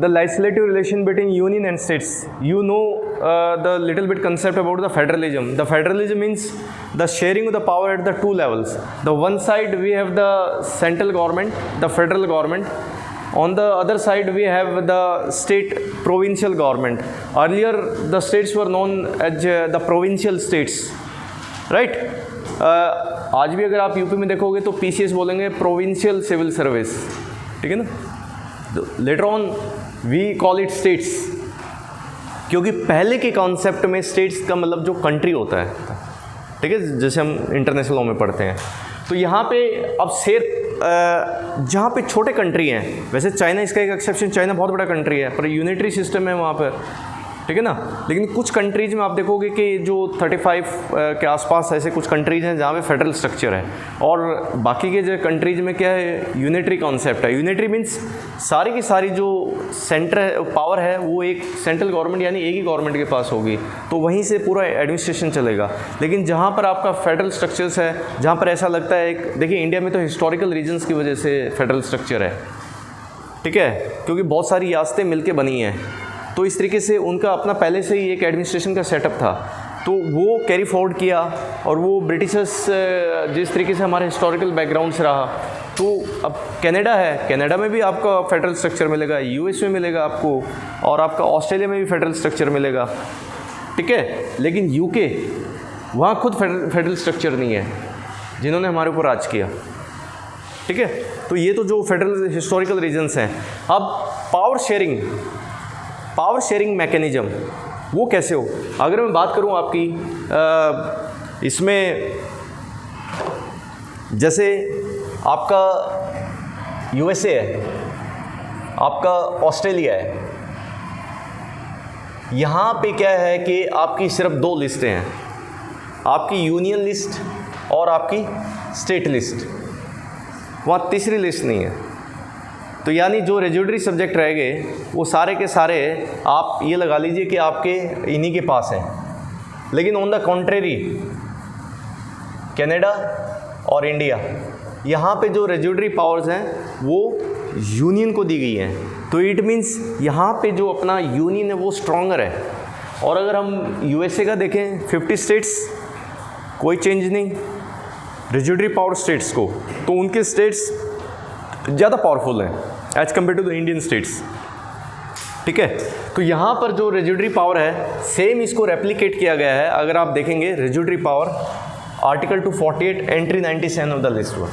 the legislative relation between union and states. You know the little bit concept about the federalism. The federalism means the sharing of the power at the two levels. The one side we have the central government, the federal government. On the other side we have the state provincial government. Earlier the states were known as the provincial states, right? आज भी अगर आप UP में देखोगे तो PCS बोलेंगे, provincial civil service, ठीक है ना. Later on we call it states, क्योंकि पहले के कॉन्सेप्ट में स्टेट्स का मतलब जो कंट्री होता है, ठीक है, जैसे हम इंटरनेशनल लॉ में पढ़ते हैं. तो यहाँ पे अब जहाँ पे छोटे कंट्री हैं, वैसे चाइना इसका एक एक्सेप्शन, चाइना बहुत बड़ा कंट्री है पर यूनिटरी सिस्टम है वहाँ पर, ठीक है ना. लेकिन कुछ कंट्रीज़ में आप देखोगे कि जो 35 के आसपास ऐसे कुछ कंट्रीज़ हैं जहाँ पे फेडरल स्ट्रक्चर है, और बाकी के जो कंट्रीज़ में क्या है, यूनिटरी कॉन्सेप्ट है. यूनिटरी मीन्स सारी की सारी जो सेंटर पावर है वो एक सेंट्रल गवर्नमेंट यानी एक ही गवर्नमेंट के पास होगी, तो वहीं से पूरा एडमिनिस्ट्रेशन चलेगा. लेकिन जहाँ पर आपका फेडरल स्ट्रक्चर्स है, जहाँ पर ऐसा लगता है, देखिए इंडिया में तो हिस्टोरिकल रीजन्स की वजह से फेडरल स्ट्रक्चर है, ठीक है, क्योंकि बहुत सारी रियासतें मिलकर बनी हैं, तो इस तरीके से उनका अपना पहले से ही एक एडमिनिस्ट्रेशन का सेटअप था, तो वो कैरी फॉरवर्ड किया. और वो ब्रिटिशर्स जिस तरीके से हमारे हिस्टोरिकल बैकग्राउंड से रहा, तो अब कनाडा है, कनाडा में भी आपका फेडरल स्ट्रक्चर मिलेगा, यूएस में मिलेगा आपको, और आपका ऑस्ट्रेलिया में भी फेडरल स्ट्रक्चर मिलेगा, ठीक है. लेकिन यूके, वहाँ खुद फेडरल स्ट्रक्चर नहीं है, जिन्होंने हमारे ऊपर राज किया, ठीक है. तो ये तो जो फेडरल हिस्टोरिकल रीजन्स हैं. अब पावर शेयरिंग मैकेनिज्म वो कैसे हो, अगर मैं बात करूं आपकी इसमें, जैसे आपका यूएसए है, आपका ऑस्ट्रेलिया है, यहाँ पे क्या है कि आपकी सिर्फ दो लिस्टें हैं, आपकी यूनियन लिस्ट और आपकी स्टेट लिस्ट, वहाँ तीसरी लिस्ट नहीं है. तो यानी जो रेजिडरी सब्जेक्ट रह गए वो सारे के सारे आप ये लगा लीजिए कि आपके इन्हीं के पास हैं. लेकिन ऑन द कॉन्ट्रेरी कनाडा और इंडिया, यहाँ पे जो रेजिडरी पावर्स हैं वो यूनियन को दी गई हैं. तो इट मीन्स यहाँ पे जो अपना यूनियन है वो स्ट्रॉन्गर है. और अगर हम यूएसए का देखें, 50 स्टेट्स, कोई चेंज नहीं, रेजिडरी पावर स्टेट्स को, तो उनके स्टेट्स ज़्यादा पावरफुल हैं as compared to the Indian states, ठीक है. तो यहाँ पर जो रेजिडरी पावर है सेम इसको रेप्लिकेट किया गया है. अगर आप देखेंगे residuary power article 248 entry 97 of the list 1,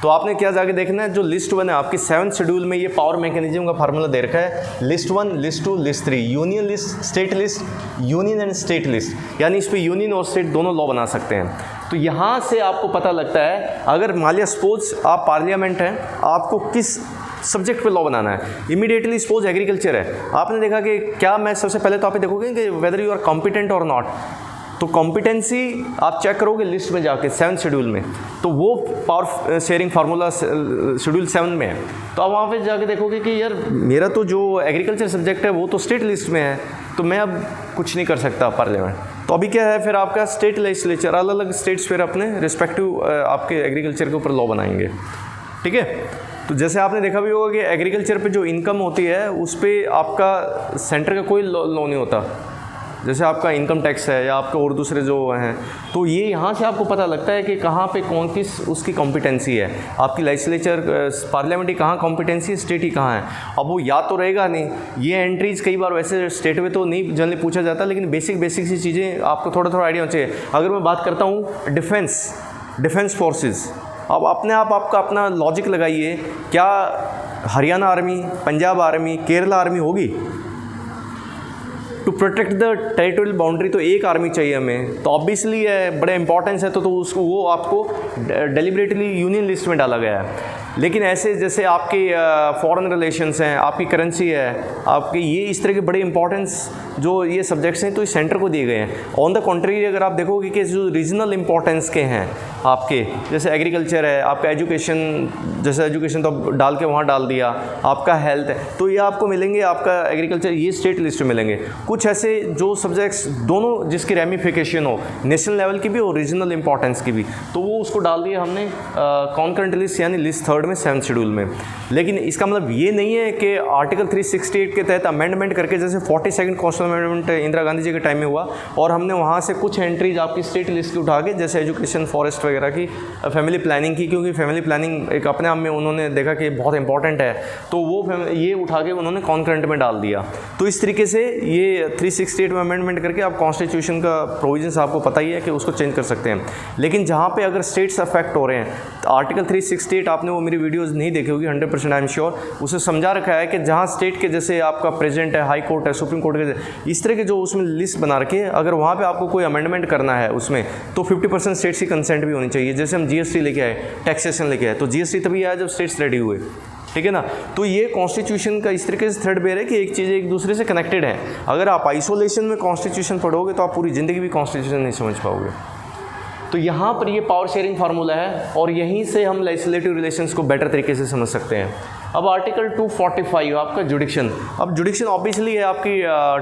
तो आपने क्या जाके देखना है, जो लिस्ट 1 है आपकी 7th शेड्यूल में ये पावर मैकेनिज्म का फार्मूला दे रखा है. List 1, list 2, list 3, union list, state list, union and state list, यानी इस पर यूनियन और स्टेट दोनों लॉ बना सकते हैं. तो यहाँ से आपको पता लगता है, अगर मान लिया सपोज आप पार्लियामेंट हैं, आपको किस सब्जेक्ट पे लॉ बनाना है. इमीडिएटली सपोज एग्रीकल्चर है, आपने देखा कि क्या, मैं सबसे पहले तो आप देखोगे कि वेदर यू आर कॉम्पिटेंट और नॉट, तो कॉम्पिटेंसी आप चेक करोगे लिस्ट में जाके 7th शेड्यूल में, तो वो पावर शेयरिंग फार्मूला शेड्यूल 7 में है. तो आप वहाँ पे जाके देखोगे कि यार मेरा तो जो एग्रीकल्चर सब्जेक्ट है वो तो स्टेट लिस्ट में है, तो मैं अब कुछ नहीं कर सकता पार्लियामेंट. तो अभी क्या है, फिर आपका स्टेट लेजिस्लेचर, अलग अलग स्टेट्स फिर अपने रिस्पेक्टिव आपके एग्रीकल्चर के ऊपर लॉ बनाएंगे, ठीक है. तो जैसे आपने देखा भी होगा कि एग्रीकल्चर पे जो इनकम होती है उस पर आपका सेंटर का कोई लॉ नहीं होता, जैसे आपका इनकम टैक्स है या आपके और दूसरे जो हैं. तो ये यहाँ से आपको पता लगता है कि कहाँ पे कौन किस उसकी कॉम्पिटेंसी है, आपकी लेजिस्लेचर पार्लियामेंट की कहाँ कॉम्पिटेंसी है, स्टेट ही कहाँ है. अब वो याद तो रहेगा नहीं, ये एंट्रीज कई बार वैसे स्टेट में तो नहीं जनरली पूछा जाता, लेकिन बेसिक सी चीज़ें आपको थोड़ा आइडिया होना चाहिए. अगर मैं बात करता हूँ डिफेंस फोर्सेस, अब अपने आप आपका अपना लॉजिक लगाइए, क्या Haryana army, Punjab army, Kerala army होगी? To protect the territorial boundary तो एक आर्मी चाहिए हमें, तो ऑब्वियसली है, बड़े इंपॉर्टेंस है, तो उसको वो आपको डेलिबरेटली यूनियन लिस्ट में डाला गया है. लेकिन ऐसे जैसे आपके फॉरेन रिलेशंस हैं, आपकी करेंसी है, आपके ये इस तरह के बड़े इंपॉर्टेंस जो ये सब्जेक्ट्स हैं तो इस सेंटर को दिए गए हैं. ऑन द कॉन्ट्री अगर आप देखोगे कि जो रीजनल इंपॉर्टेंस के हैं आपके, जैसे एग्रीकल्चर है, आपका एजुकेशन, जैसे एजुकेशन तो डाल के वहाँ डाल दिया, आपका हेल्थ है, तो ये आपको मिलेंगे, आपका एग्रीकल्चर ये स्टेट लिस्ट में मिलेंगे. कुछ ऐसे जो सब्जेक्ट्स दोनों जिसकी रेमिफिकेशन हो, नेशनल लेवल की भी और रीजनल इंपॉर्टेंस की भी, तो वो उसको डाल दिया हमने कॉन्करेंट लिस्ट यानी लिस्ट 3 में 7th शेड्यूल में। लेकिन इसका मतलब ये नहीं है कि आर्टिकल 368 के तहत अमेंडमेंट करके, जैसे 42nd constitution amendment Indira Gandhi ji के टाइम में हुआ और हमने वहाँ से कुछ एंट्रीज आपकी स्टेट लिस्ट की उठा के, जैसे एजुकेशन, फॉरेस्ट वगैरह की, फैमिली प्लानिंग की, क्योंकि फैमिली प्लानिंग एक अपने आप में उन्होंने देखा कि बहुत इंपॉर्टेंट है, तो वो ये उठा के उन्होंने कॉन्करेंट में डाल दिया। तो इस तरीके से ये 368 में अमेंडमेंट करके आप कॉन्स्टिट्यूशन का प्रोविजंस आपको पता ही है कि उसको चेंज कर सकते हैं। लेकिन जहाँ पे अगर स्टेट्स अफेक्ट हो रहे हैं, तो आर्टिकल 368, आपने वो मेरी वीडियोस नहीं देखी होगी 100% आई एम श्योर, उसे समझा रखा है कि जहाँ स्टेट के जैसे आपका प्रेसिडेंट है, हाई कोर्ट है, सुप्रीम कोर्ट के, इस तरह के जो उसमें लिस्ट बना रखी है, अगर वहाँ पे आपको कोई अमेंडमेंट करना है उसमें, तो 50% स्टेट्स की कंसेंट भी होनी चाहिए। जैसे हम GST लेके आए, टैक्सेशन लेके आए, तो GST तभी आया जब स्टेट्स रेडी हुए, ठीक है ना। तो ये कॉन्स्टिट्यूशन का इस तरीके से थ्रेडबेयर है कि एक चीज़ एक दूसरे से कनेक्टेड है। अगर आप आइसोलेशन में कॉन्स्टिट्यूशन पढ़ोगे तो आप पूरी ज़िंदगी भी कॉन्स्टिट्यूशन नहीं समझ पाओगे। तो यहाँ पर ये पावर शेयरिंग फार्मूला है और यहीं से हम लेजिस्लेटिव रिलेशंस को बेटर तरीके से समझ सकते हैं। अब आर्टिकल 245 आपका जुडिक्शन। अब जुडिक्शन ऑब्वियसली है आपकी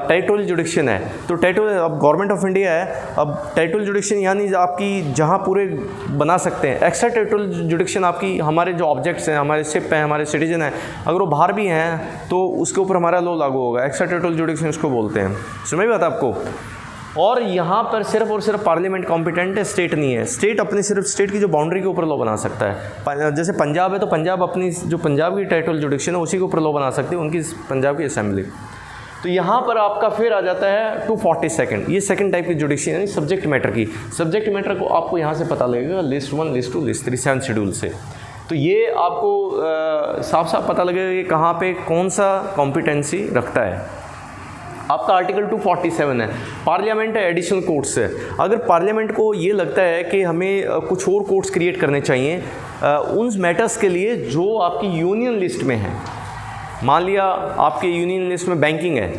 टेरिटोरियल जुडिक्शन है, तो टेरिटोरियल, अब गवर्नमेंट ऑफ इंडिया है, अब टेरिटोरियल जुडिक्शन यानी आपकी जहाँ पूरे बना सकते हैं। एक्स्ट्रा टेरिटोरियल जुडिक्शन आपकी हमारे जो ऑब्जेक्ट्स हैं, हमारे शिप हैं, हमारे सिटीजन हैं, अगर वो बाहर भी हैं तो उसके ऊपर हमारा लॉ लागू होगा। एक्स्ट्रा टेरिटोरियल जुडिक्शन इसको बोलते हैं, समझ में आता आपको। और यहाँ पर सिर्फ और सिर्फ पार्लियामेंट कॉम्पिटेंट है, स्टेट नहीं है। स्टेट अपनी सिर्फ स्टेट की जो बाउंड्री के ऊपर लॉ बना सकता है। जैसे पंजाब है तो पंजाब अपनी जो पंजाब की टेरिटोरियल जुडिक्शन है उसी के ऊपर लॉ बना सकती है, उनकी पंजाब की असेंबली। तो यहाँ पर आपका फिर आ जाता है 242, ये सेकंड टाइप की जुडिक्शन यानी सब्जेक्ट मैटर की। सब्जेक्ट मैटर को आपको यहाँ से पता लगेगा list 1, list 2, list 3 7th schedule से। तो ये आपको साफ साफ पता लगेगा कि कहाँ पे कौन सा कॉम्पिटेंसी रखता है। आपका आर्टिकल 247 है, पार्लियामेंट है, एडिशनल कोर्ट्स है। अगर पार्लियामेंट को ये लगता है कि हमें कुछ और कोर्ट्स क्रिएट करने चाहिए उन मैटर्स के लिए जो आपकी यूनियन लिस्ट में है, मान लिया आपके यूनियन लिस्ट में बैंकिंग है,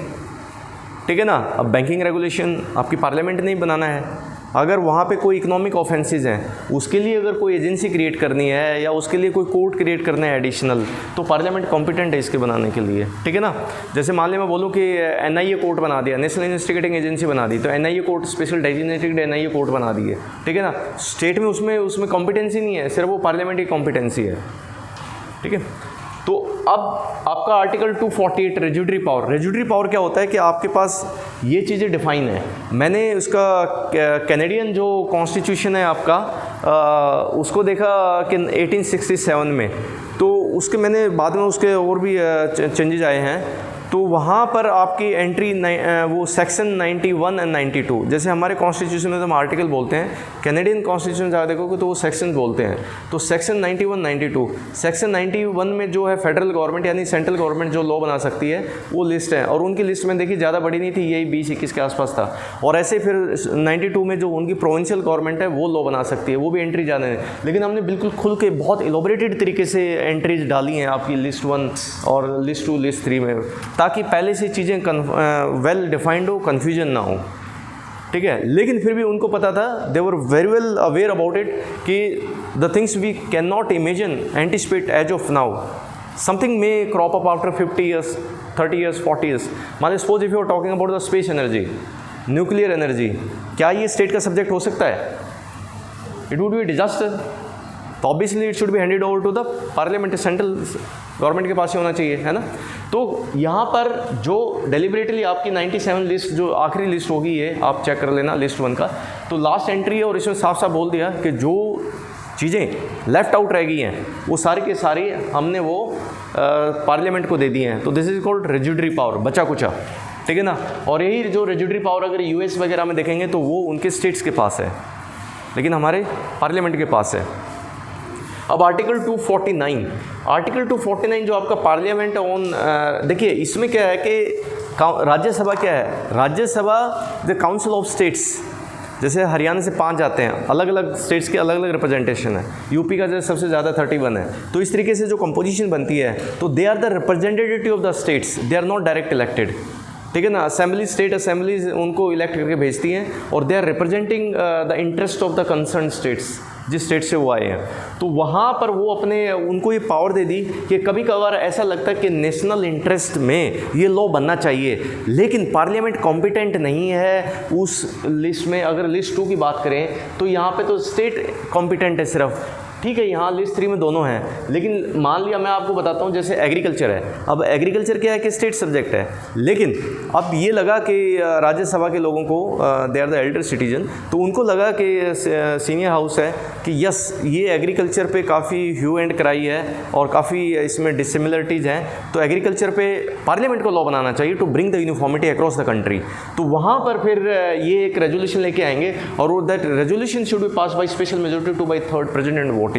ठीक है ना, अब बैंकिंग रेगुलेशन आपकी पार्लियामेंट ने ही बनाना है। अगर वहाँ पे कोई इकोनॉमिक ऑफेंसेस हैं, उसके लिए अगर कोई एजेंसी क्रिएट करनी है या उसके लिए कोई कोर्ट क्रिएट करना है एडिशनल, तो पार्लियामेंट कॉम्पिटेंट है इसके बनाने के लिए, ठीक है ना। जैसे मान लिया मैं बोलूँ कि NIA कोर्ट बना दिया, नेशनल इन्वेस्टिगेटिंग एजेंसी बना दी, तो NIA court special designated NIA court बना दी है, ठीक है ना। स्टेट में उसमें कॉम्पिटेंसी नहीं है, सिर्फ वो पार्लियामेंट की कॉम्पिटेंसी है, ठीक है। तो अब आपका article 248 residuary power. Residuary power क्या होता है कि आपके पास ये चीज़ें डिफाइन है। मैंने उसका कैनेडियन जो कॉन्स्टिट्यूशन है आपका उसको देखा कि 1867 में, तो उसके मैंने बाद में उसके और भी चेंजेज आए हैं। तो वहाँ पर आपकी एंट्री वो सेक्शन 91 एंड 92, जैसे हमारे कॉन्स्टिट्यूशन में तो हम आर्टिकल बोलते हैं, कैनेडियन कॉन्स्टिट्यूशन ज़्यादा देखोगे तो वो सेक्शन बोलते हैं। तो सेक्शन 91, 92, सेक्शन 91 में जो है फेडरल गवर्नमेंट यानी सेंट्रल गवर्नमेंट जो लॉ बना सकती है वो लिस्ट है, और उनकी लिस्ट में देखिए ज़्यादा बड़ी नहीं थी, यही 20-21 के आसपास था। और ऐसे फिर 92 में जो उनकी प्रोविंशियल गवर्नमेंट है वो लॉ बना सकती है, वो भी एंट्री ज़्यादा है। लेकिन हमने बिल्कुल खुल के बहुत एलोबरेटेड तरीके से एंट्रीज डाली हैं आपकी लिस्ट 1 और लिस्ट 2, लिस्ट 3 में, ताकि पहले से चीज़ें वेल डिफाइंड हो, कन्फ्यूजन ना हो, ठीक है। लेकिन फिर भी उनको पता था, they were very well aware about it कि the things we can not imagine anticipate as of now, something may crop up after 50 years, 30 years, 40 years. मान suppose if you are talking about the space energy, nuclear energy, क्या ये state का subject हो सकता है? It would be disaster. तो obviously it should be handed over to the parliament, central government के पास ही होना चाहिए, है ना। तो यहाँ पर जो डेलिबरेटली आपकी 97 लिस्ट जो आखिरी लिस्ट होगी, ये आप चेक कर लेना लिस्ट 1 का, तो लास्ट एंट्री है और इसमें साफ साफ बोल दिया कि जो चीज़ें लेफ़्ट आउट रह गई हैं वो सारी के सारी हमने वो पार्लियामेंट को दे दी हैं। तो this is called residuary power, बचा कुचा, ठीक है ना। और यही जो रेज्यूडरी पावर अगर US वगैरह में देखेंगे तो वो उनके स्टेट्स के पास है, लेकिन हमारे पार्लियामेंट के पास है। अब आर्टिकल 249, आर्टिकल 249 जो आपका पार्लियामेंट ऑन, देखिए इसमें क्या है कि राज्यसभा क्या है, Rajya Sabha the council of states, जैसे हरियाणा से 5 आते हैं, अलग अलग स्टेट्स के अलग अलग रिप्रेजेंटेशन है, यूपी का जैसे सबसे ज़्यादा 31 है। तो इस तरीके से जो कंपोजिशन बनती है, तो they are the representative of the states, they are not direct elected, ठीक है ना। असेंबली, स्टेट असेंबलीज उनको इलेक्ट करके भेजती हैं और they are representing the interest of the concern states, जिस स्टेट से वो आए हैं। तो वहाँ पर वो अपने उनको ये पावर दे दी कि कभी कभार ऐसा लगता है कि नेशनल इंटरेस्ट में ये लॉ बनना चाहिए, लेकिन पार्लियामेंट कॉम्पिटेंट नहीं है उस लिस्ट में। अगर लिस्ट 2 की बात करें तो यहाँ पे तो स्टेट कॉम्पिटेंट है सिर्फ, ठीक है, यहाँ लिस्ट 3 में दोनों हैं, लेकिन मान लिया मैं आपको बताता हूँ जैसे एग्रीकल्चर है। अब एग्रीकल्चर क्या है कि स्टेट सब्जेक्ट है, लेकिन अब ये लगा कि राज्यसभा के लोगों को, they are the elder citizen, तो उनको लगा कि सीनियर हाउस है कि यस ये एग्रीकल्चर पे काफ़ी ह्यू एंड क्राई है और काफ़ी इसमें डिसिमिलरिटीज़ हैं, तो एग्रीकल्चर पे पार्लियामेंट को लॉ बनाना चाहिए to bring the uniformity across the country. तो वहाँ पर फिर ये एक रेजोल्यूशन लेके आएंगे और that resolution should be pass by special majority 2/3 present and voting.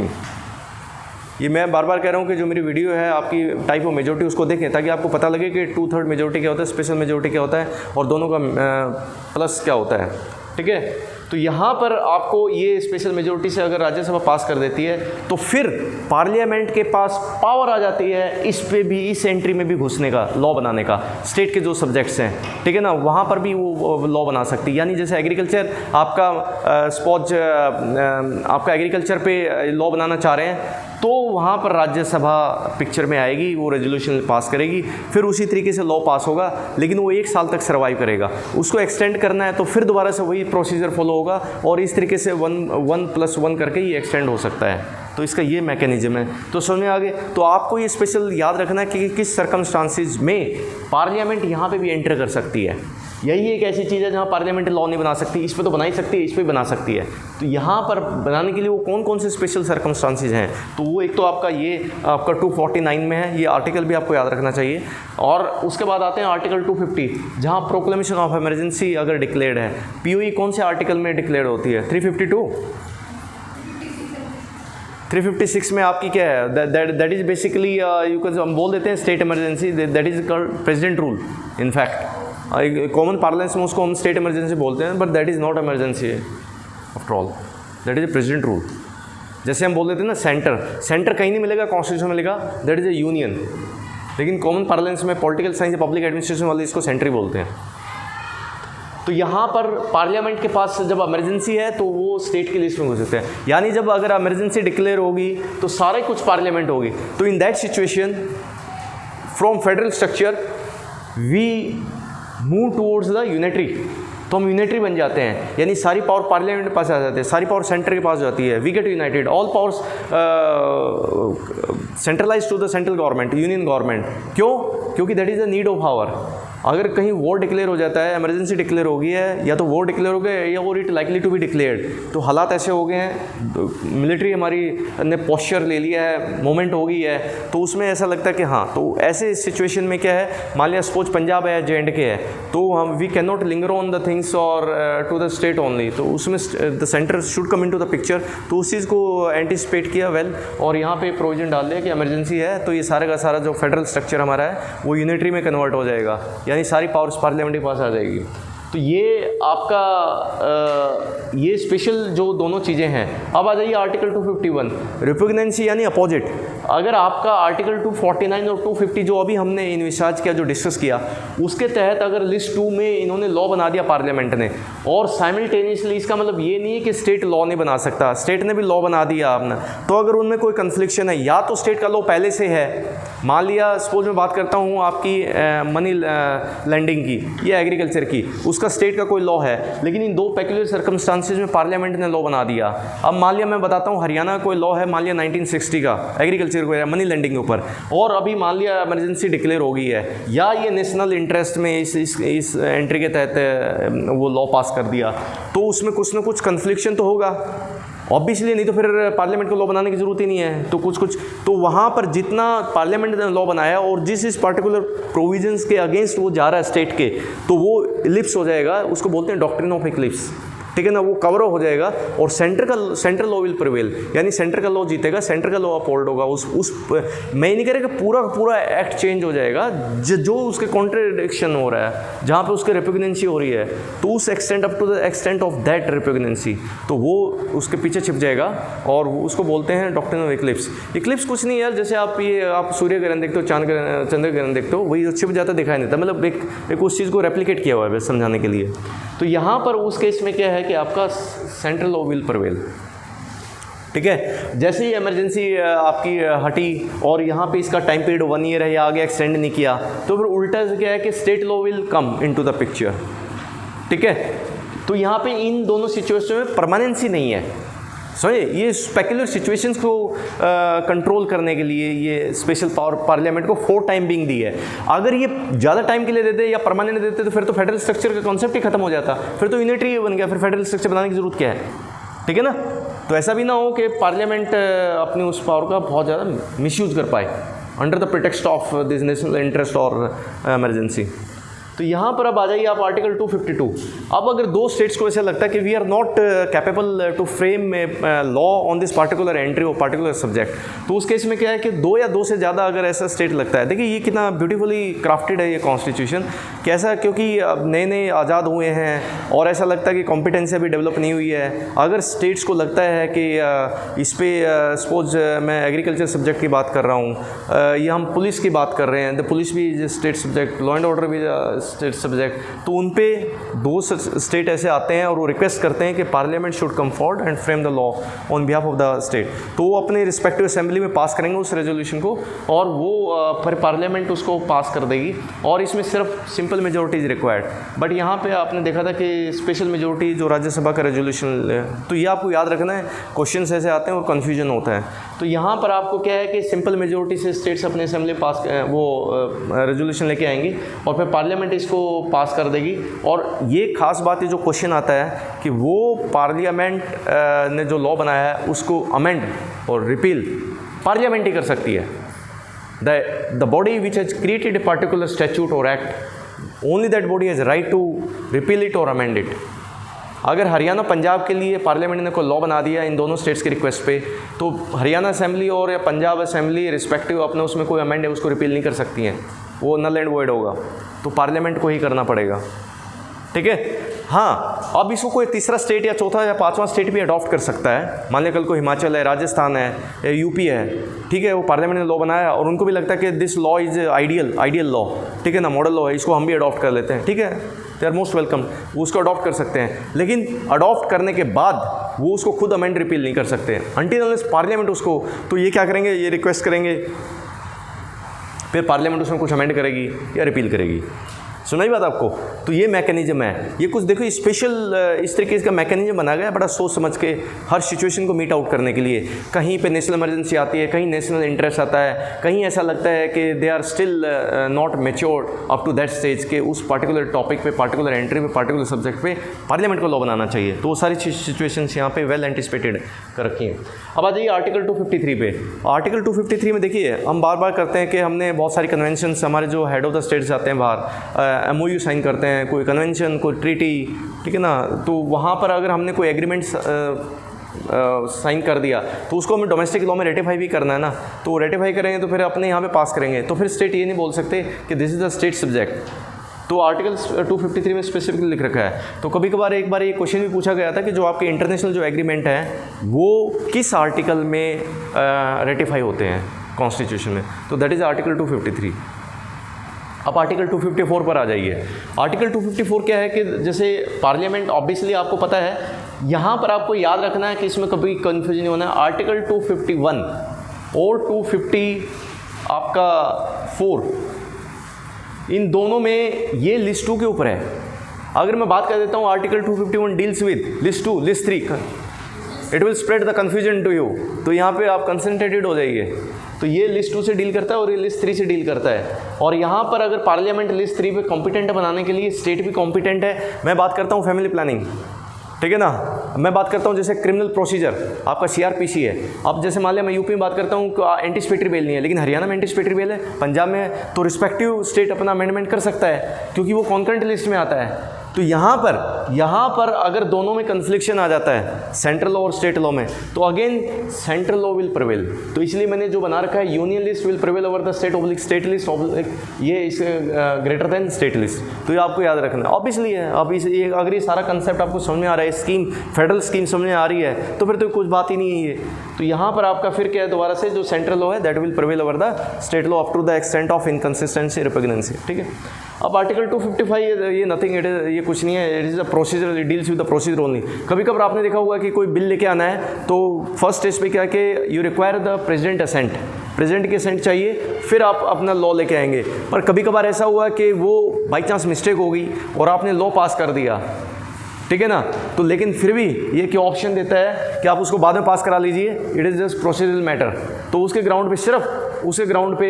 ये मैं बार बार कह रहा हूँ कि जो मेरी वीडियो है आपकी टाइप ऑफ मेजोरिटी उसको देखें, ताकि आपको पता लगे कि 2/3 मेजोरिटी क्या होता है, स्पेशल मेजोरिटी क्या होता है और दोनों का प्लस क्या होता है। ठीक है, तो यहाँ पर आपको ये स्पेशल मेजोरिटी से अगर राज्यसभा पास कर देती है तो फिर पार्लियामेंट के पास पावर आ जाती है इस पे भी, इस एंट्री में भी घुसने का, लॉ बनाने का, स्टेट के जो सब्जेक्ट्स हैं, ठीक है ना, वहाँ पर भी वो लॉ बना सकती है। यानी जैसे एग्रीकल्चर आपका आपका एग्रीकल्चर पे लॉ बनाना चाह रहे हैं, तो वहाँ पर राज्यसभा पिक्चर में आएगी, वो रेजोल्यूशन पास करेगी, फिर उसी तरीके से लॉ पास होगा, लेकिन वो 1 साल तक सर्वाइव करेगा। उसको एक्सटेंड करना है तो फिर दोबारा से वही प्रोसीजर फॉलो होगा और इस तरीके से 1+1 करके ये एक्सटेंड हो सकता है। तो इसका ये मैकेनिज्म है। तो समझ में आ गए। तो आपको ये स्पेशल याद रखना है कि किस सर्कमस्टांसिस में पार्लियामेंट यहाँ पे भी एंटर कर सकती है। यही एक ऐसी चीज़ है जहाँ पार्लियामेंट लॉ नहीं बना सकती, इस पे तो बना ही सकती है, इस पे बना सकती है। तो यहाँ पर बनाने के लिए वो कौन कौन से स्पेशल सर्कमस्टांसिस हैं, तो वो एक तो आपका ये आपका 249 में है, ये आर्टिकल भी आपको याद रखना चाहिए। और उसके बाद आते हैं आर्टिकल 250, जहाँ प्रोक्लेमेशन ऑफ इमरजेंसी अगर डिक्लेयर्ड है। पीओई कौन से आर्टिकल में डिक्लेयर होती है? 352, 356 में आपकी क्या है? That is basically you can, हम बोल देते हैं state emergency, that is called president rule. In fact common parlance में उसको हम स्टेट इमरजेंसी बोलते हैं, but that is not emergency after all, that is a president rule. जैसे हम बोल देते हैं ना सेंटर कहीं नहीं मिलेगा, कॉन्स्टिट्यूशन मिलेगा, दैट इज़ ए यूनियन, लेकिन कॉमन पार्लेंस में पॉलिटिकल साइंस या पब्लिक एडमिनिस्ट्रेशन वाले इसको सेंट्री बोलते हैं। तो यहाँ पर पार्लियामेंट के पास जब इमरजेंसी है तो वो स्टेट की लिस्ट में घुस सकते हैं। यानी जब अगर इमरजेंसी डिक्लेयर होगी तो सारे कुछ पार्लियामेंट होगी। तो in that situation from federal structure we move towards the unitary, तो हम यूनिटरी बन जाते हैं, यानी सारी पावर पार्लियामेंट के पास आ जाती है, सारी पावर सेंटर के पास जाती है। We get united, all powers centralise to the central government, union government. क्यों? क्योंकि that is the need of power. अगर कहीं वॉर डिक्लेयर हो जाता है, इमरजेंसी डिक्लेयर हो गई है, या तो वॉर डिक्लेयर हो गया या वो it likely to be declared, तो हालात ऐसे हो गए हैं, मिलिट्री हमारी ने पोस्चर ले लिया है, मूवमेंट हो गई है, तो उसमें ऐसा लगता है कि हाँ, तो ऐसे सिचुएशन में क्या है, मान लिया सपोज पंजाब है, JNK है, तो हम we can not linger on the things और टू द स्टेट ओनली, तो उसमें the centre should come in to the picture. तो उस चीज़ को एंटिसिपेट किया वेल, और यहाँ पे प्रोविजन डाल दिया कि इमरजेंसी है तो ये सारा का सारा जो फेडरल स्ट्रक्चर हमारा है वो यूनिटरी में कन्वर्ट हो जाएगा, यानी सारी पावर्स पार्लियामेंट के पास आ जाएगी। तो ये आपका ये स्पेशल जो दोनों चीज़ें हैं। अब आ जाइए आर्टिकल 251, रिपुग्नेंसी यानी अपोजिट। अगर आपका आर्टिकल 249 और 250 जो अभी हमने इन्विसाज किया, जो डिस्कस किया, उसके तहत अगर लिस्ट 2 में इन्होंने लॉ बना दिया पार्लियामेंट ने, और साइमल्टेनियसली, इसका मतलब ये नहीं है कि स्टेट लॉ नहीं बना सकता, स्टेट ने भी लॉ बना दिया आपने, तो अगर उनमें कोई कन्फ्लिक्शन है, या तो स्टेट का लॉ पहले से है, मान लिया सपोज मैं बात करता हूँ आपकी मनी लैंडिंग की या एग्रीकल्चर की, उसका स्टेट का कोई लॉ है, लेकिन इन दो पेक्युलर सर्कमस्टांसेस में पार्लियामेंट ने लॉ बना दिया। अब मान लिया मैं बताता हूँ हरियाणा का कोई लॉ है, मान लिया 1960 का एग्रीकल्चर को या मनी लैंडिंग के ऊपर, और अभी मान लिया इमरजेंसी डिक्लेयर हो गई है, या ये नेशनल इंटरेस्ट में इस एंट्री के तहत वो लॉ पास कर दिया, तो उसमें कुछ ना कुछ कन्फ्लिक्शन तो होगा ऑब्वियसली, नहीं तो फिर पार्लियामेंट को लॉ बनाने की ज़रूरत ही नहीं है। तो कुछ तो वहाँ पर जितना पार्लियामेंट ने लॉ बनाया और जिस इस पार्टिकुलर प्रोविजंस के अगेंस्ट वो जा रहा है स्टेट के, तो वो इलिप्स हो जाएगा, उसको बोलते हैं डॉक्ट्रिन ऑफ इक्लिप्स, ठीक है ना, वो कवर हो जाएगा और सेंट्रल लॉ विल प्रिवेल, यानी सेंटर का लॉ जीतेगा, सेंटर का लॉ अपहोल्ड होगा। मैं नहीं कह रहा कि पूरा एक्ट चेंज हो जाएगा, जो उसके कॉन्ट्रडिक्शन हो रहा है, जहाँ पे उसके रिपुग्नेंसी हो रही है, तो उस extent up to the extent of that repugnancy, तो वो उसके पीछे छिप जाएगा और उसको बोलते हैं डॉक्ट्रिन ऑफ इक्लिप्स। इक्लिप्स कुछ नहीं यार, जैसे आप सूर्य ग्रहण देखते हो, चंद्र ग्रहण देखते हो, वही छिप जाता दिखाई देता, मतलब एक उस चीज़ को रेप्लिकेट किया हुआ है बस समझाने के लिए। तो यहाँ पर उस केस में क्या है कि आपका सेंट्रल लॉ विल प्रिवेल, ठीक है। जैसे ही इमरजेंसी आपकी हटी और यहाँ पे इसका टाइम पीरियड 1 ईयर है या आगे एक्सटेंड नहीं किया, तो फिर उल्टा क्या है कि state law will come into the picture, ठीक है। तो यहाँ पे इन दोनों सिचुएशन में परमानेंसी नहीं है, समझे, ये स्पेकुलर सिचुएशंस को कंट्रोल करने के लिए ये स्पेशल पावर पार्लियामेंट को 4 टाइम बिंग दी है। अगर ये ज़्यादा टाइम के लिए देते या परमानेंट देते तो फिर तो फेडरल स्ट्रक्चर का कॉन्सेप्ट ही खत्म हो जाता, फिर तो यूनिटरी बन गया, फिर फेडरल स्ट्रक्चर बनाने की जरूरत क्या है, ठीक है ना। तो ऐसा भी ना हो कि पार्लियामेंट अपनी उस पावर का बहुत ज़्यादा मिसयूज़ कर पाए under the pretext of this national interest और इमरजेंसी। तो यहाँ पर अब आ जाइए आप आर्टिकल 252। अब अगर 2 स्टेट्स को ऐसा लगता है कि we are not capable to frame law on this particular entry और पार्टिकुलर सब्जेक्ट, तो उस केस में क्या है कि 2 या 2 से ज़्यादा अगर ऐसा स्टेट लगता है, देखिए ये कितना ब्यूटीफुली क्राफ्टेड है ये कॉन्स्टिट्यूशन, कैसा, क्योंकि अब नए नए आज़ाद हुए हैं और ऐसा लगता है कि कॉम्पिटेंसी अभी डेवलप नहीं हुई है। अगर स्टेट्स को लगता है कि इस पर सपोज मैं एग्रीकल्चर सब्जेक्ट की बात कर रहा हूँ या हम पुलिस की बात कर रहे हैं, द पुलिस भी state subject, law and order भी स्टेट सब्जेक्ट, तो उन पे 2 स्टेट ऐसे आते हैं और वो रिक्वेस्ट करते हैं कि parliament should come forward and frame the law on behalf of the state, तो वो अपने रिस्पेक्टिव असेंबली में पास करेंगे उस रेजोल्यूशन को और वो फिर पार्लियामेंट उसको पास कर देगी और इसमें सिर्फ simple majority is required. But यहाँ पे आपने देखा था कि स्पेशल मेजोरिटी जो राज्यसभा का रेजोल्यूशन, तो ये आपको याद रखना है, क्वेश्चन ऐसे आते हैं और कन्फ्यूजन होता है। तो यहाँ पर आपको क्या है कि सिंपल मेजोरिटी से स्टेट्स अपने असेंबली पास वो रेजोल्यूशन लेके आएंगी और फिर पार्लियामेंट इसको पास कर देगी। और ये खास बात है, जो क्वेश्चन आता है कि वो पार्लियामेंट ने जो लॉ बनाया है उसको अमेंड और रिपील पार्लियामेंट ही कर सकती है। The body which has created a particular statute और act, only that body has right to repeal it और अमेंड इट। अगर हरियाणा पंजाब के लिए पार्लियामेंट ने कोई लॉ बना दिया इन दोनों स्टेट्स की रिक्वेस्ट पे, तो हरियाणा असेंबली और या पंजाब असेंबली रिस्पेक्टिव अपने उसमें कोई अमेंड है उसको रिपील नहीं कर सकती हैं, वो नल एंड वॉइड होगा, तो पार्लियामेंट को ही करना पड़ेगा, ठीक है। हाँ, अब इसको कोई तीसरा स्टेट या चौथा या 5वां स्टेट भी अडॉप्ट कर सकता है। मान लिया कल को हिमाचल है, राजस्थान है या यूपी है, ठीक है, वो पार्लियामेंट ने लॉ बनाया और उनको भी लगता है कि this law is ideal law, ठीक है ना, मॉडल लॉ है, इसको हम भी अडॉप्ट कर लेते हैं, ठीक है, दे आर मोस्ट वेलकम, वो उसको अडॉप्ट कर सकते हैं। लेकिन अडॉप्ट करने के बाद वो उसको खुद अमेंड रिपील नहीं कर सकते अंटिल अनलेस पार्लियामेंट उसको, तो ये क्या करेंगे, ये रिक्वेस्ट करेंगे, फिर पार्लियामेंट उसमें कुछ अमेंड करेगी या रिपील करेगी। सुनाई बात आपको। तो ये मैकेनिज्म है, ये कुछ देखो स्पेशल इस तरीके का मैकेनिज्म बना गया है, बड़ा सोच समझ के हर सिचुएशन को मीट आउट करने के लिए। कहीं पे नेशनल इमरजेंसी आती है, कहीं नेशनल इंटरेस्ट आता है, कहीं ऐसा लगता है कि they are still not matured up to that stage के उस पार्टिकुलर टॉपिक पे, पार्टिकुलर एंट्री पे, पार्टिकुलर सब्जेक्ट पे पार्लियामेंट को लॉ बनाना चाहिए। तो वो सारी सिचुएशंस यहाँ पे वेल एंटिसिपेटेड कर रखी हैं। अब आ जाइए आर्टिकल 253 पे। आर्टिकल 253 में देखिए, हम बार बार करते हैं कि हमने बहुत सारी कन्वेंशंस, हमारे जो हेड ऑफ द स्टेट्स जाते हैं बाहर, MOU साइन करते हैं, कोई कन्वेंशन, कोई ट्रीटी, ठीक है ना, तो वहाँ पर अगर हमने कोई एग्रीमेंट साइन कर दिया तो उसको हमें डोमेस्टिक लॉ में रेटिफाई भी करना है ना, तो रेटिफाई करेंगे तो फिर अपने यहाँ पे पास करेंगे, तो फिर स्टेट ये नहीं बोल सकते कि this is the state subject. तो आर्टिकल 253 में स्पेसिफिकली लिख रखा है। तो कभी कभार एक बार ये क्वेश्चन भी पूछा गया था कि जो आपके इंटरनेशनल जो एग्रीमेंट है वो किस आर्टिकल में रेटिफाई होते हैं कॉन्स्टिट्यूशन में, तो दैट इज़ आर्टिकल 253। अब आर्टिकल 254 पर आ जाइए। आर्टिकल 254 क्या है कि जैसे पार्लियामेंट, ऑब्वियसली आपको पता है, यहाँ पर आपको याद रखना है कि इसमें कभी कन्फ्यूजन नहीं होना है। आर्टिकल 251 और 250 आपका 4, इन दोनों में ये लिस्ट 2 के ऊपर है। अगर मैं बात कर देता हूँ article 251 deals with list 2, list 3, it will spread the confusion to you, तो यहाँ पे आप कंसंट्रेटेड हो जाइए। तो ये लिस्ट 2 से डील करता है और ये लिस्ट 3 से डील करता है। और यहाँ पर अगर पार्लियामेंट लिस्ट 3 पे कॉम्पिटेंट है बनाने के लिए, स्टेट भी कॉम्पिटेंट है। मैं बात करता हूँ फैमिली प्लानिंग, ठीक है ना, मैं बात करता हूँ जैसे क्रिमिनल प्रोसीजर, आपका CRPC है। अब जैसे मान लिया मैं यूपी में बात करता हूँ, एंटीसिपेटरी बेल नहीं है, लेकिन हरियाणा में एंटीसिपेटरी बेल है, पंजाब में, तो रिस्पेक्टिव स्टेट अपना अमेंडमेंट कर सकता है क्योंकि वो कॉन्करेंट लिस्ट में आता है। तो यहाँ पर अगर दोनों में कन्फ्लिक्शन आ जाता है, सेंट्रल लॉ और स्टेट लॉ में, तो again central law will prevail. तो इसलिए मैंने जो बना रखा है, union list will prevail over the state list, ये इस ग्रेटर देन स्टेट लिस्ट। तो ये आपको याद रखना है, ऑब्वियसली है। अब ये अगर ये सारा कंसेप्ट आपको समझ में आ रहा है, स्कीम, फेडरल स्कीम समझ में आ रही है, तो फिर तो कुछ बात ही नहीं है ये। तो यहाँ पर आपका फिर क्या है, दोबारा से जो सेंट्रल लॉ है that will prevail over the state law up to the extent of inconsistency, repugnancy, ठीक है। अब आर्टिकल 255 ये नथिंग, इट इज, ये कुछ नहीं है, it is a procedure, it deals with the procedure only. कभी कभार आपने देखा होगा कि कोई बिल लेके आना है तो फर्स्ट स्टेज पे क्या है कि you require the president assent, president की असेंट चाहिए, फिर आप अपना लॉ लेके आएंगे। पर कभी कभार ऐसा हुआ कि वो बाई चांस मिस्टेक हो गई और आपने लॉ पास कर दिया, ठीक है ना। तो लेकिन फिर भी ये क्या ऑप्शन देता है कि आप उसको बाद में पास करा लीजिए, it is just procedural matter. तो उसके ग्राउंड पे, सिर्फ उसके ग्राउंड पे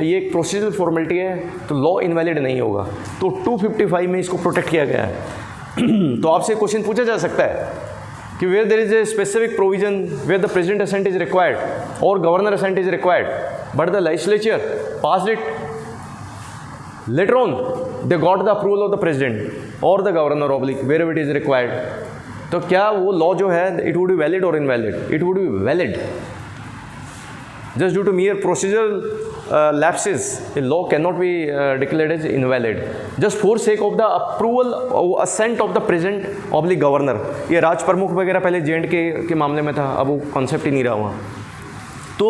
ये एक प्रोसीजरल फॉर्मेलिटी है, तो लॉ इनवैलिड नहीं होगा। तो 255 में इसको प्रोटेक्ट किया गया है। तो आपसे क्वेश्चन पूछा जा सकता है कि where there is a specific provision where the president assent is required और governor assent is required but the legislature passed it later on, they got the approval of the president or the governor oblique wherever it is required. तो क्या वो law जो है it would be valid or invalid? It would be valid. Just due to mere procedural lapses, a law cannot be declared as invalid. Just for sake of the approval or assent of the president oblique governor. ये राज प्रमुख वगैरह पहले J&K के मामले में था, अब वो कॉन्सेप्ट ही नहीं रहा वहाँ। तो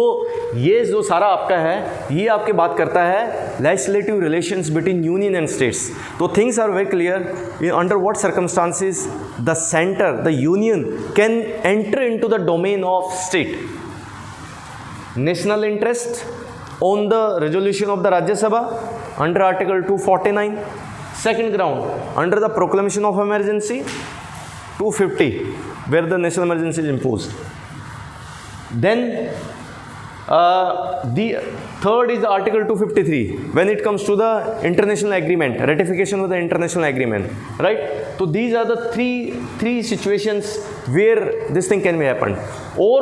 ये जो सारा आपका है, ये आपके बात करता है legislative relations between union and states. तो things are very clear under what circumstances the centre, the union can enter into the domain of state. National interest on the resolution of the Rajya Sabha under article 249। Second ground under the proclamation of emergency 250 where the national emergency is imposed. Then the third is Article 253 when it comes to the international agreement, ratification of the international agreement, right? So these are the three situations where this thing can be happened. Or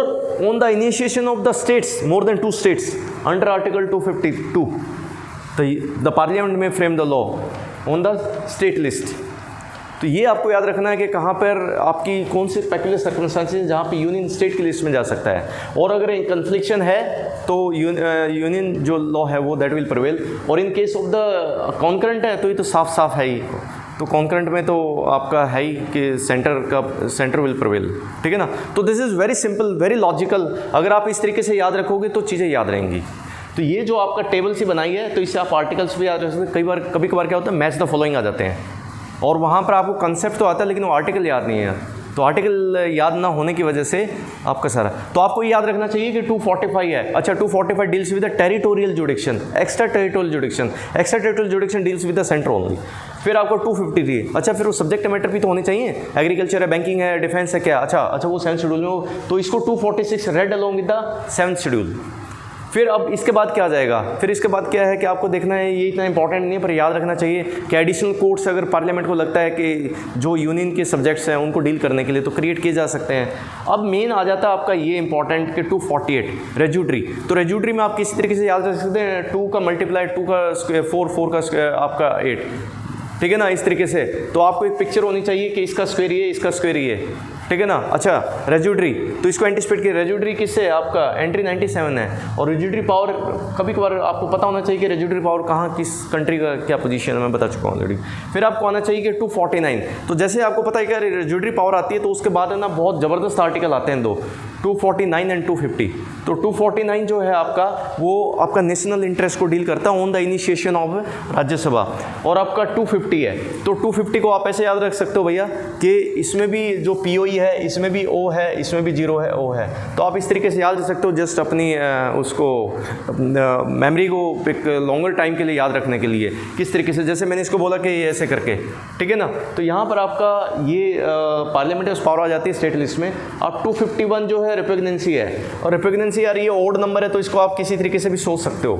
on the initiation of the states, more than 2 states, under Article 252, the parliament may frame the law on the state list. तो ये आपको याद रखना है कि कहाँ पर आपकी कौन से पेक्युलर सर्कमस्टांसेस जहाँ पे यूनियन स्टेट की लिस्ट में जा सकता है। और अगर कन्फ्लिक्शन है तो यूनियन जो लॉ है वो दैट विल प्रिवेल। और in case of the concurrent है तो ये तो साफ साफ है ही। तो कॉन्करेंट में तो आपका है ही कि सेंटर विल प्रिवेल, ठीक है ना। तो this is very simple, very logical. अगर आप इस तरीके से याद रखोगे तो चीज़ें याद रहेंगी। तो ये जो आपका टेबल सी बनाई है, तो इससे आप आर्टिकल्स भी याद रख सकते हैं। कभी कभार क्या होता है, मैच द फॉलोइंग आ जाते हैं और वहाँ पर आपको कंसेप्ट तो आता है लेकिन वो आर्टिकल याद नहीं है। तो आर्टिकल याद ना होने की वजह से आपका सारा, तो आपको याद रखना चाहिए कि 245 है। अच्छा, 245 deals with the territorial जुडिक्शन, extra territorial जुडिक्शन। Extra territorial जुडिक्शन deals with the centre only. फिर आपको 253, अच्छा फिर वो सब्जेक्ट मैटर भी तो होने चाहिए, एग्रीकल्चर है, बैंकिंग है, डिफेंस है, क्या अच्छा वो 7th शेड्यूल में हो, तो इसको 246 red along with the 7th schedule. फिर अब इसके बाद क्या आ जाएगा, फिर इसके बाद क्या है कि आपको देखना है, ये इतना इंपॉर्टेंट नहीं है पर याद रखना चाहिए कि एडिशनल कोर्ट्स अगर पार्लियामेंट को लगता है कि जो यूनियन के सब्जेक्ट्स हैं उनको डील करने के लिए तो क्रिएट किए जा सकते हैं। अब मेन आ जाता है आपका ये इंपॉर्टेंट कि 248 रेज्यूटरी। तो रेज्यूटरी में आप किसी तरीके से याद रख सकते हैं 2 का मल्टीप्लाई 2 का स्क्वायर 4 का स्क्वायर आपका 8, ठीक है ना, इस तरीके से। तो आपको एक पिक्चर होनी चाहिए कि इसका स्क्वायर ये, इसका स्क्वायर ये, ठीक है ना। अच्छा, रेज्यूटरी, तो इसको एंटिसिपेट किया, रेज्यूटरी किससे, आपका एंट्री 97 है। और रेज्यूटरी पावर कभी कभार आपको पता होना चाहिए कि रेज्यूटरी पावर कहाँ किस कंट्री का क्या पोजीशन है, मैं बता चुका हूँ ऑलरेडी। फिर आपको आना चाहिए कि 249। तो जैसे आपको पता है कि रेज्यूटरी पावर आती है तो उसके बाद है ना बहुत ज़बरदस्त आर्टिकल आते हैं 2, 249 एंड 250। तो 249 जो है आपका वो आपका नेशनल इंटरेस्ट को डील करता है on the initiation of Rajya Sabha. और आपका 250 है, तो 250 को आप ऐसे याद रख सकते हो भैया कि इसमें भी जो POE है, इसमें भी O है, इसमें भी 0 है, O है। तो आप इस तरीके से याद रख सकते हो, जस्ट अपनी उसको मेमोरी को एक लॉन्गर टाइम के लिए याद रखने के लिए किस तरीके से, जैसे मैंने इसको बोला कि ये ऐसे करके, ठीक है ना। तो यहाँ पर आपका ये पार्लियामेंट्री पावर आ जाती है स्टेट लिस्ट में। अब 251 जो है रिपेग्नेंसी है, और रिपेग्नेंसी यार ये ओड नंबर है तो इसको आप किसी तरीके से भी सोच सकते हो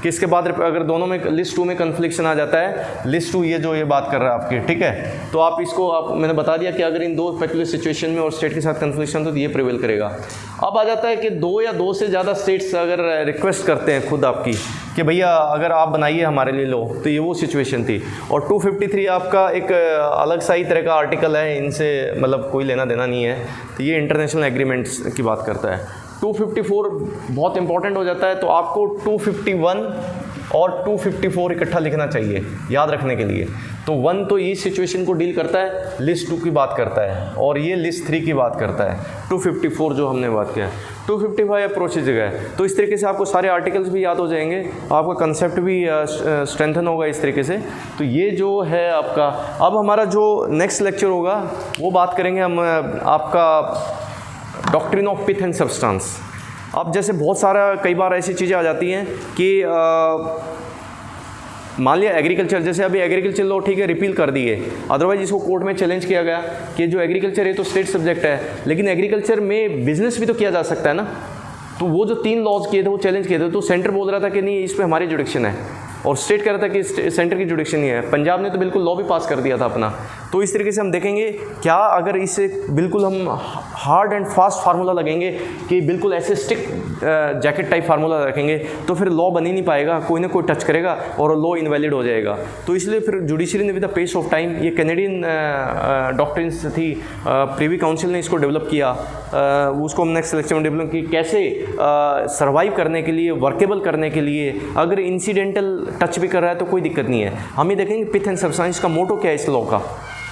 कि इसके बाद अगर दोनों में लिस्ट 2 में कन्फ्लिक्शन आ जाता है, लिस्ट 2 ये जो ये बात कर रहा है आपकी, ठीक है। तो आप इसको मैंने बता दिया कि अगर इन 2 पर्टिकुलर सिचुएशन में और स्टेट के साथ कन्फ्लिक्शन तो ये प्रिवेल करेगा। अब आ जाता है कि 2 या 2 से ज़्यादा स्टेट्स अगर रिक्वेस्ट करते हैं खुद आपकी कि भैया अगर आप बनाइए हमारे लिए लो, तो ये वो सिचुएशन थी। और 253 आपका एक अलग सा ही तरह का आर्टिकल है, इनसे मतलब कोई लेना देना नहीं है। तो ये इंटरनेशनल एग्रीमेंट्स की बात करता है। 254 बहुत इंपॉर्टेंट हो जाता है, तो आपको 251 और 254 इकट्ठा लिखना चाहिए याद रखने के लिए। तो 1 तो ये सिचुएशन को डील करता है, लिस्ट 2 की बात करता है, और ये लिस्ट 3 की बात करता है। 254 जो हमने बात किया, 255 अप्रोच जगह है। तो इस तरीके से आपको सारे आर्टिकल्स भी याद हो जाएंगे, आपका कंसेप्ट भी स्ट्रेंथन होगा इस तरीके से। तो ये जो है आपका, अब हमारा जो नेक्स्ट लेक्चर होगा वो बात करेंगे हम आपका doctrine of pith and substance. अब जैसे बहुत सारा कई बार ऐसी चीज़ें आ जाती हैं कि मान लिया एग्रीकल्चर, जैसे अभी एग्रीकल्चर लॉ ठीक है रिपील कर दिए, अदरवाइज इसको कोर्ट में चैलेंज किया गया कि जो एग्रीकल्चर है तो स्टेट सब्जेक्ट है, लेकिन एग्रीकल्चर में बिजनेस भी तो किया जा सकता है ना। तो वो जो 3 लॉज किए थे वो चैलेंज किए थे, तो सेंटर बोल रहा था कि नहीं इस पर हमारी जुडिक्शन है, और स्टेट कह रहा था कि सेंटर की जुडिक्शन ही है। पंजाब ने तो बिल्कुल लॉ भी पास कर दिया था अपना। तो इस तरीके से हम देखेंगे क्या अगर इसे बिल्कुल हम हार्ड एंड फास्ट फार्मूला लगेंगे कि बिल्कुल ऐसे स्टिक जैकेट टाइप फार्मूला रखेंगे तो फिर लॉ बन ही नहीं पाएगा, कोई ना कोई टच करेगा और लॉ इनवैलिड हो जाएगा। तो इसलिए फिर जुडिशरी ने with the pace of time, ये कैनेडियन डॉक्ट्रिन्स थी, प्रीवी काउंसिल ने इसको डेवलप किया, उसको हम नेक्स्ट लेक्चर में डेवलप की कैसे सर्वाइव करने के लिए, वर्केबल करने के लिए अगर इंसिडेंटल टच भी कर रहा है तो कोई दिक्कत नहीं है। हम ये देखेंगे पिथ एंड सब्सटेंस का मोटो क्या है इस लॉ का,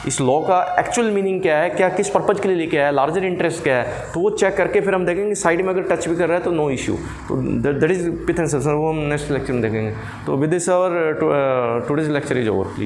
इस लॉ का एक्चुअल मीनिंग क्या है, क्या किस पर्पज के लिए लेके आया है, लार्जर इंटरेस्ट क्या है, तो वो चेक करके फिर हम देखेंगे साइड में अगर टच भी कर रहा है तो नो इशू। तो that is pith and substance, वो हम नेक्स्ट लेक्चर में देखेंगे। तो with this our today's lecture is over please.